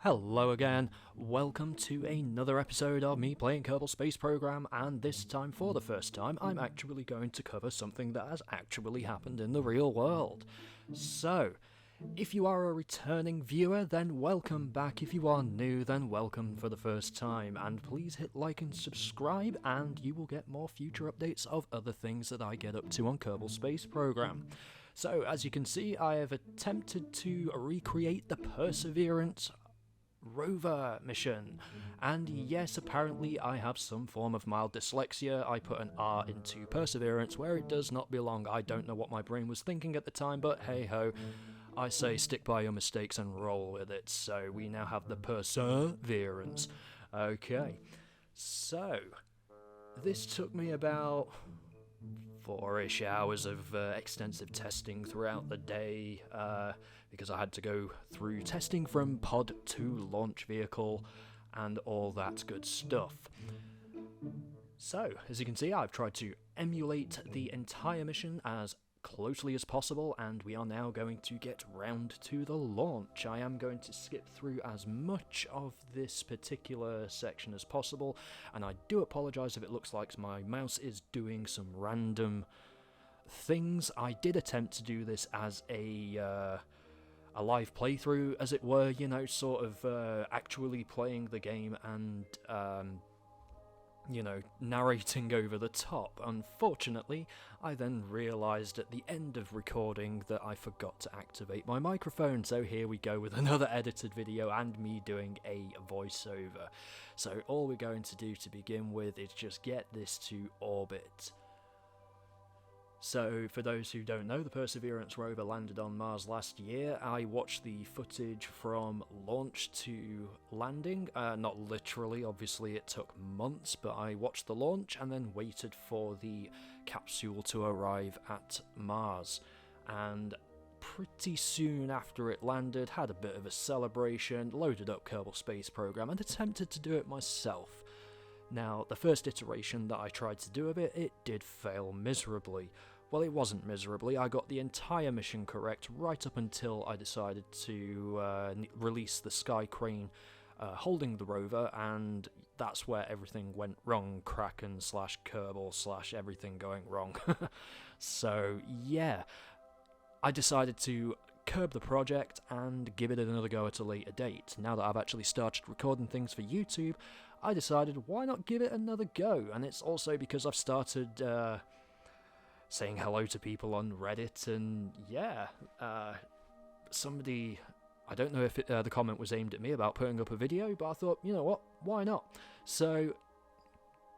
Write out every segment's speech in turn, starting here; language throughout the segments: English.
Hello again, welcome to another episode of me playing Kerbal Space Program, and this time, for the first time, I'm actually going to cover something that has actually happened in the real world. So, if you are a returning viewer, then welcome back. If you are new, then welcome for the first time, and please hit like and subscribe, and you will get more future updates of other things that I get up to on Kerbal Space Program. So, as you can see, I have attempted to recreate the Perseverance Rover mission, and yes, apparently I have some form of mild dyslexia. I put an R into Perseverance where it does not belong. I don't know what my brain was thinking at the time, but hey ho, I say stick by your mistakes and roll with it. So we now have the Perseverance. Okay, so this took me about 4-ish hours of extensive testing throughout the day, because I had to go through testing from pod to launch vehicle and all that good stuff. So, as you can see, I've tried to emulate the entire mission as closely as possible, and we are now going to get round to the launch. I am going to skip through as much of this particular section as possible, and I do apologise if it looks like my mouse is doing some random things. I did attempt to do this as a live playthrough, as it were, you know, sort of actually playing the game and narrating over the top. Unfortunately, I then realised at the end of recording that I forgot to activate my microphone, so here we go with another edited video and me doing a voiceover. So all we're going to do to begin with is just get this to orbit. So, for those who don't know, the Perseverance Rover landed on Mars last year. I watched the footage from launch to landing. Not literally, obviously it took months, but I watched the launch and then waited for the capsule to arrive at Mars. And pretty soon after it landed, had a bit of a celebration, loaded up Kerbal Space Program and attempted to do it myself. Now, the first iteration that I tried to do of it, it did fail miserably. Well, it wasn't miserably, I got the entire mission correct right up until I decided to release the sky crane holding the rover, and that's where everything went wrong. Kraken / Kerbal / everything going wrong. So, yeah, I decided to curb the project and give it another go at a later date. Now that I've actually started recording things for YouTube, I decided why not give it another go, and it's also because I've started saying hello to people on Reddit, and yeah, somebody, I don't know if the comment was aimed at me about putting up a video, but I thought, you know what, why not? So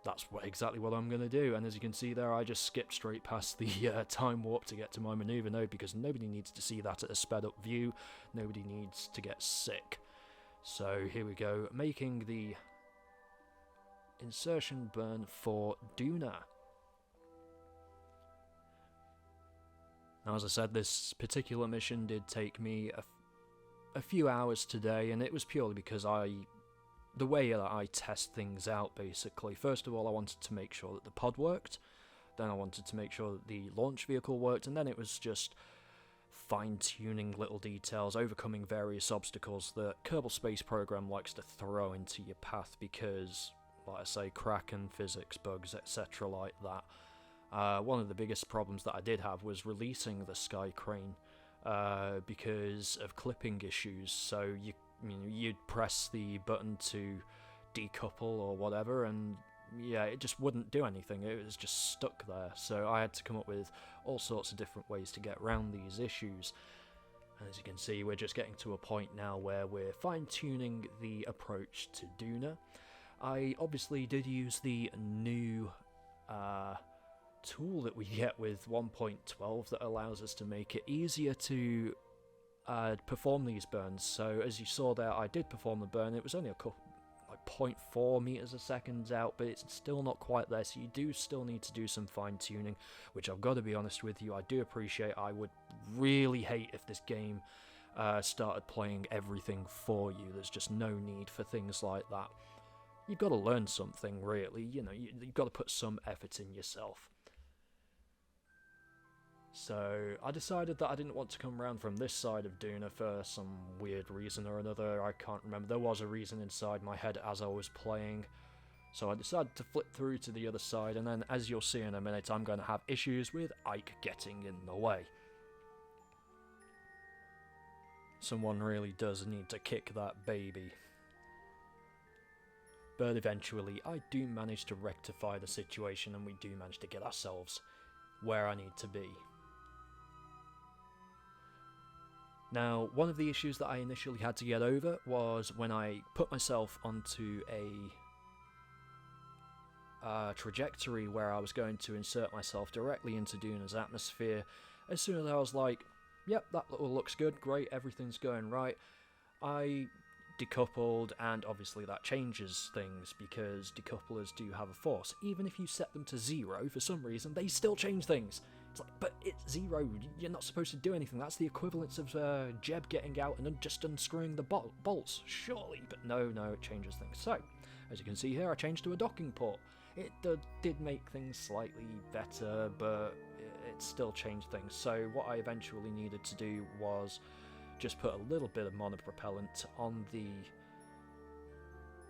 that's exactly what I'm going to do, and as you can see there, I just skipped straight past the time warp to get to my manoeuvre node, because nobody needs to see that at a sped up view, nobody needs to get sick. So here we go, making the insertion burn for Duna. Now, as I said, this particular mission did take me a few hours today, and it was purely because the way that I test things out, basically. First of all, I wanted to make sure that the pod worked, then I wanted to make sure that the launch vehicle worked, and then it was just fine-tuning little details, overcoming various obstacles that Kerbal Space Program likes to throw into your path, because, like I say, Kraken, physics, bugs, etc. like that. One of the biggest problems that I did have was releasing the sky crane because of clipping issues. So you'd press the button to decouple or whatever, and yeah, it just wouldn't do anything. It was just stuck there. So I had to come up with all sorts of different ways to get around these issues. And as you can see, we're just getting to a point now where we're fine-tuning the approach to Duna. I obviously did use the new tool that we get with 1.12 that allows us to make it easier to perform these burns. So as you saw there, I did perform the burn. It was only a couple, like 0.4 meters a second out, but it's still not quite there, so you do still need to do some fine-tuning, which I've got to be honest with you, I do appreciate. I would really hate if this game started playing everything for you. There's just no need for things like that. You've got to learn something, really. You know, you've got to put some effort in yourself. So I decided that I didn't want to come around from this side of Duna for some weird reason or another. I can't remember. There was a reason inside my head as I was playing. So I decided to flip through to the other side, and then, as you'll see in a minute, I'm going to have issues with Ike getting in the way. Someone really does need to kick that baby. But eventually, I do manage to rectify the situation, and we do manage to get ourselves where I need to be. Now, one of the issues that I initially had to get over was when I put myself onto a trajectory where I was going to insert myself directly into Duna's atmosphere. As soon as I was like, yep, that all looks good, great, everything's going right, I decoupled, and obviously that changes things because decouplers do have a force. Even if you set them to 0, for some reason, they still change things. It's like, but it's 0, you're not supposed to do anything. That's the equivalence of Jeb getting out and just unscrewing the bolts, surely. But no, it changes things. So, as you can see here, I changed to a docking port. It did make things slightly better, but it still changed things. So what I eventually needed to do was just put a little bit of monopropellant on the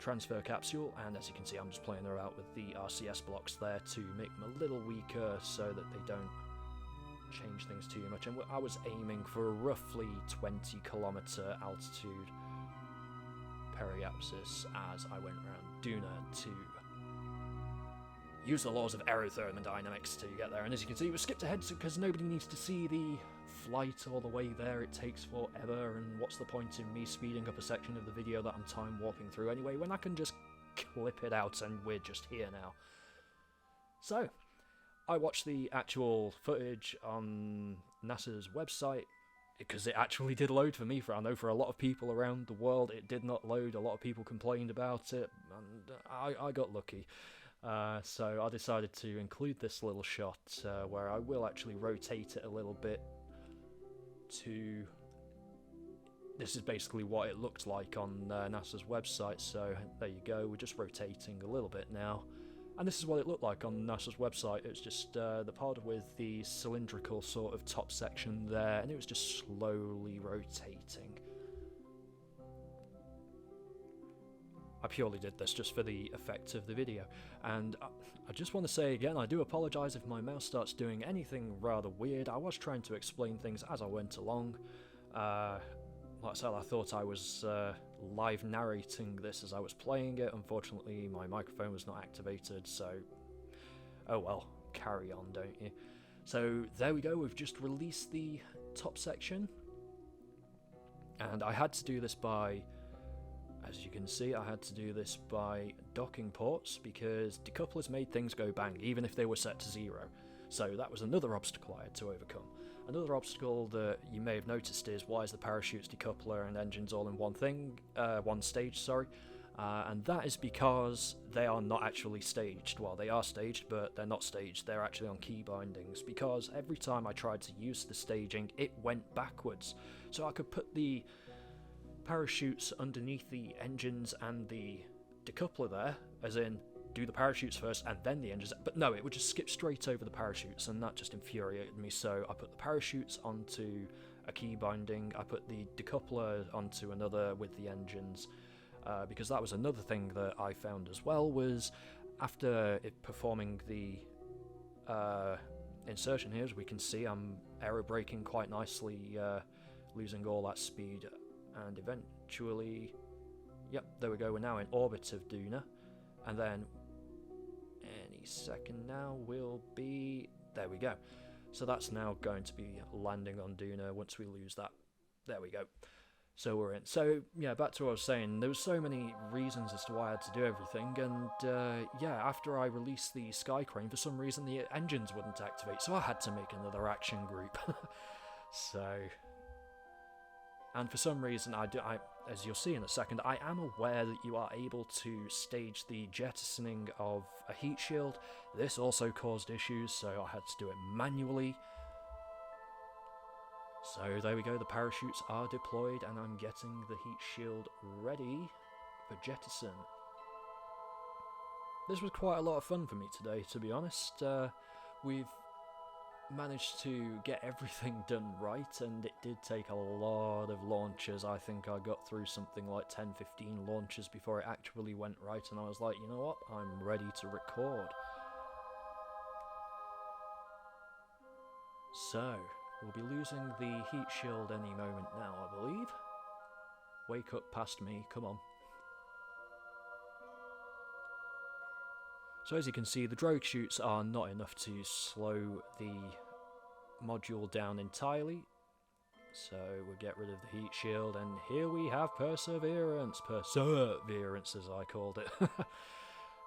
transfer capsule, and as you can see, I'm just playing around with the RCS blocks there to make them a little weaker so that they don't change things too much. And I was aiming for a roughly 20-kilometer altitude periapsis as I went around Duna to use the laws of aerothermodynamics to get there. And as you can see, we skipped ahead because nobody needs to see the flight all the way there. It takes forever, and what's the point in me speeding up a section of the video that I'm time warping through anyway when I can just clip it out and we're just here now. So I watched the actual footage on NASA's website because it actually did load for me. I know for a lot of people around the world it did not load. A lot of people complained about it, and I got lucky. So I decided to include this little shot where I will actually rotate it a little bit to... This is basically what it looked like on NASA's website, so there you go, we're just rotating a little bit now. And this is what it looked like on NASA's website. It's just the part with the cylindrical sort of top section there, and it was just slowly rotating. I purely did this just for the effect of the video, and I just want to say again, I do apologise if my mouse starts doing anything rather weird. I was trying to explain things as I went along. Like I said, I thought I was live narrating this as I was playing it. Unfortunately, my microphone was not activated, so oh well, carry on, don't you? So there we go, we've just released the top section, and I had to do this by... As you can see, I had to do this by docking ports because decouplers made things go bang, even if they were set to 0. So that was another obstacle I had to overcome. Another obstacle that you may have noticed is why is the parachutes, decoupler and engines all in one stage, sorry. And that is because they are not actually staged. Well, they are staged, but they're not staged. They're actually on key bindings because every time I tried to use the staging, it went backwards. So I could put the parachutes underneath the engines and the decoupler there, as in do the parachutes first and then the engines, but no, it would just skip straight over the parachutes, and that just infuriated me. So I put the parachutes onto a key binding, I put the decoupler onto another with the engines, because that was another thing that I found as well, was after it performing the insertion here, as we can see, I'm aerobraking quite nicely, losing all that speed. And eventually, yep, there we go, we're now in orbit of Duna, and then any second now we'll be, there we go. So that's now going to be landing on Duna once we lose that. There we go. So we're in. So yeah, back to what I was saying, there were so many reasons as to why I had to do everything, and yeah, after I released the sky crane, for some reason the engines wouldn't activate, so I had to make another action group. So... And for some reason, as you'll see in a second, I am aware that you are able to stage the jettisoning of a heat shield. This also caused issues, so I had to do it manually. So there we go, the parachutes are deployed, and I'm getting the heat shield ready for jettison. This was quite a lot of fun for me today, to be honest. We've managed to get everything done right, and it did take a lot of launches. I think I got through something like 10-15 launches before it actually went right, and I was like, you know what, I'm ready to record. So, we'll be losing the heat shield any moment now, I believe. Wake up past me, come on. So as you can see, the drogue chutes are not enough to slow the module down entirely. So we'll get rid of the heat shield, and here we have Perseverance. Perseverance, as I called it.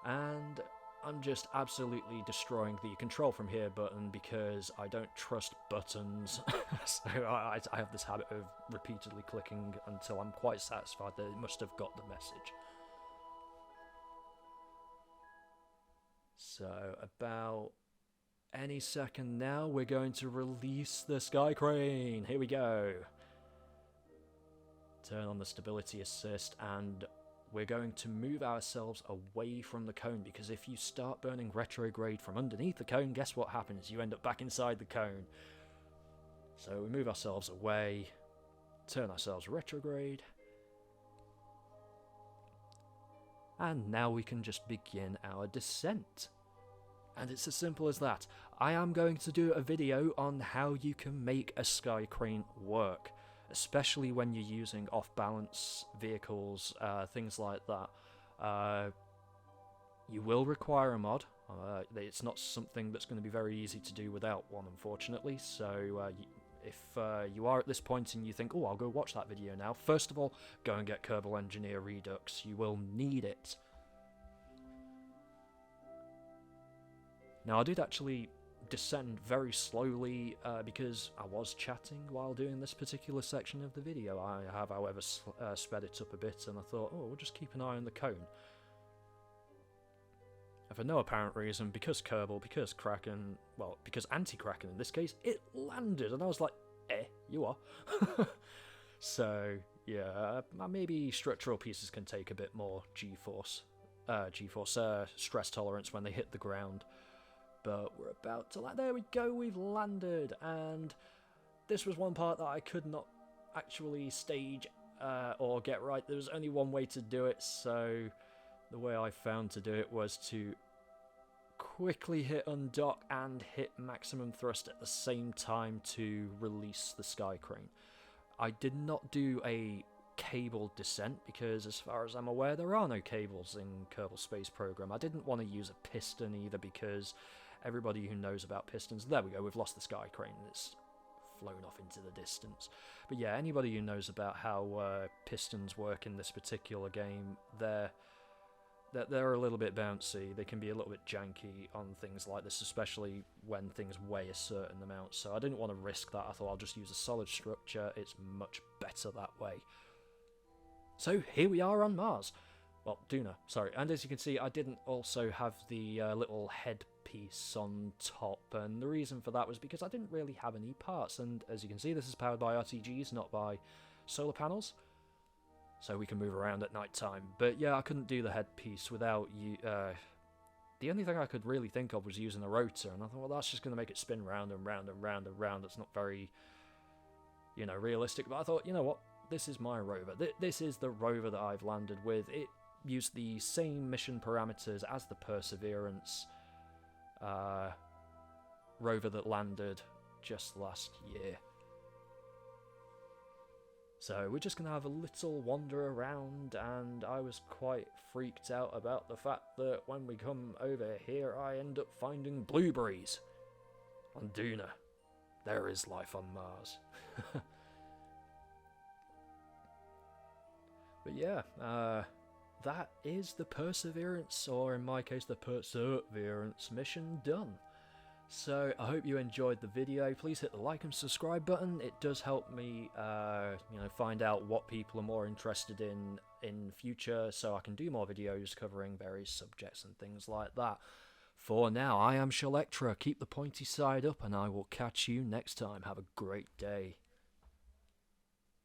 And I'm just absolutely destroying the control from here button because I don't trust buttons. So I have this habit of repeatedly clicking until I'm quite satisfied that it must have got the message. So about any second now, we're going to release the sky crane. Here we go. Turn on the stability assist, and we're going to move ourselves away from the cone, because if you start burning retrograde from underneath the cone, guess what happens? You end up back inside the cone. So we move ourselves away, turn ourselves retrograde, and now we can just begin our descent. And it's as simple as that. I am going to do a video on how you can make a sky crane work, especially when you're using off-balance vehicles, things like that. You will require a mod. It's not something that's going to be very easy to do without one, unfortunately. So if you are at this point and you think, oh, I'll go watch that video now, first of all, go and get Kerbal Engineer Redux. You will need it. Now, I did actually descend very slowly because I was chatting while doing this particular section of the video. I have, however, sped it up a bit, and I thought, oh, we'll just keep an eye on the cone. And for no apparent reason, because Kerbal, because Kraken, well, because anti-Kraken in this case, it landed, and I was like, you are? So, yeah, maybe structural pieces can take a bit more G-force stress tolerance when they hit the ground. But we're about to land. There we go, we've landed. And this was one part that I could not actually stage or get right. There was only one way to do it, so the way I found to do it was to quickly hit undock and hit maximum thrust at the same time to release the sky crane. I did not do a cable descent because, as far as I'm aware, there are no cables in Kerbal Space Program. I didn't want to use a piston either because everybody who knows about pistons, there we go, we've lost the sky crane, it's flown off into the distance. But yeah, anybody who knows about how pistons work in this particular game, they're a little bit bouncy, they can be a little bit janky on things like this, especially when things weigh a certain amount, so I didn't want to risk that. I thought I'll just use a solid structure, it's much better that way. So here we are on Mars. Well, Duna, sorry. And as you can see, I didn't also have the little headpiece on top, and the reason for that was because I didn't really have any parts, and as you can see, this is powered by RTGs, not by solar panels, so we can move around at night time. But yeah, I couldn't do the headpiece without you. The only thing I could really think of was using a rotor, and I thought, well, that's just going to make it spin round and round and round and round. It's not very, realistic, but I thought, you know what? This is my rover. This is the rover that I've landed with. It used the same mission parameters as the Perseverance rover that landed just last year. So we're just going to have a little wander around, and I was quite freaked out about the fact that when we come over here, I end up finding blueberries on Duna. There is life on Mars. But yeah, that is the Perseverance, or in my case, the Perseverance mission done. So I hope you enjoyed the video. Please hit the like and subscribe button. It does help me, find out what people are more interested in future, so I can do more videos covering various subjects and things like that. For now, I am Shalectra. Keep the pointy side up, and I will catch you next time. Have a great day.